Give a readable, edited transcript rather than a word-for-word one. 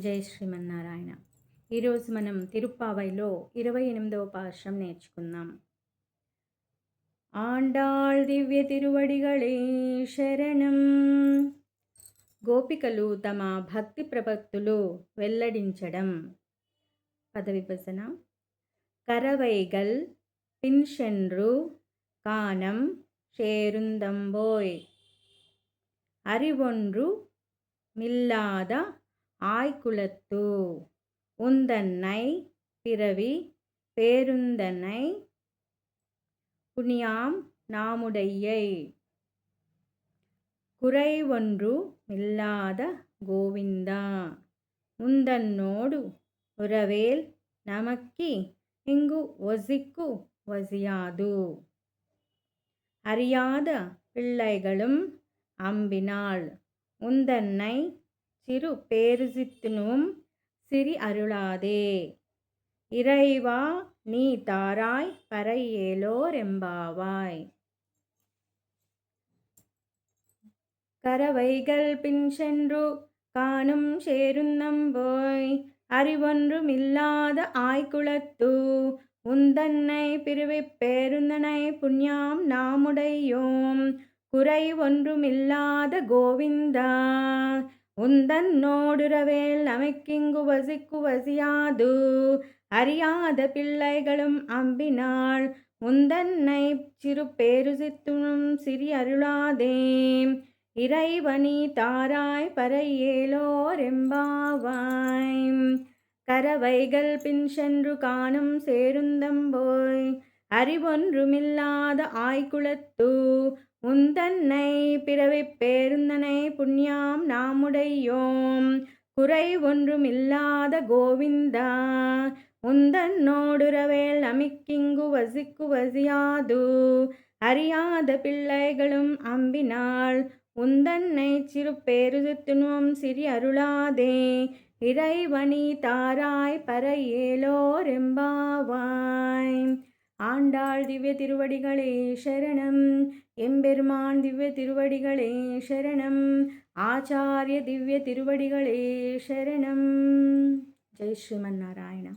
జై శ్రీమన్నారాయణ. ఈరోజు మనం తిరుప్పావైలో 28వ పాశం నేర్చుకుందాం. ఆండాళ్ దివ్య తిరువడిగళే శరణం. గోపికలు తమ భక్తి ప్రపత్తులు వెల్లడించడం. పదవిభజన. కరవైగల్ పిన్షెన్రు కానం షేరుందంబోయ్ அறிவொன்று மில்லாத ஆய்குலத்து உந்தன்னை பிறவி பேருந்தனை புனியாம் நாமுடையை. குறைவொன்று மில்லாத கோவிந்தா உந்தன்னோடு உறவேல் நமக்கி இங்கு ஒசிக்கு வசியாது. அறியாத பிள்ளைகளும் அம்பினாள் உந்தன்னை சிறு பேருசித்துனும் சிறி அருளாதே. இறைவா நீ தாராய் பறையேலோர் எம்பாவாய். கரவைகள் பின் சென்று காணும் சேருந்தம்போய் அறிவொன்றுமில்லாத ஆய்குலத்து உந்தன்னை பிரிவிப் பேருந்தனை புண்ணியாம் நாமுடையோம். குறை ஒன்றுமில்லாத கோவிந்தா உந்தன்னோடுறவேல் நமக்கிங்கு வசிக்கு வசியாது. அறியாத பிள்ளைகளும் அம்பினாள் உந்தன்னை சிறு பேருசித்தும் சிறி அருளாதே. இறைவனி தாராய் பறையேலோர் எம்பாவாய். கரவைகள் பின் சென்று காணும் சேருந்தம்போய் அறிவொன்றுமில்லாத ஆய்குலத்து உந்தன்னை பிறவிப் பேருந்தனை புண்ணியாம் நாமுடையோம். குறை ஒன்றுமில்லாத கோவிந்தா உந்தன்னோடுறவேல் நமக்கிங்கு வசிக்கு வசியாது. அறியாத பிள்ளைகளும் அம்பினாள் உந்தன்னை சிறு பேருசித்துனும் சிறி அருளாதே. இறைவனி தாராய் பறையேலோர் எம்பாவாய். ஆண்டாள் திவ்ய திருவடிகளே சரணம். எம்பெருமான் திவ்ய திருவடிகளே சரணம். ஆச்சாரிய திவ்ய திருவடிகளே சரணம். ஜெய் ஸ்ரீமன்னாராயணா.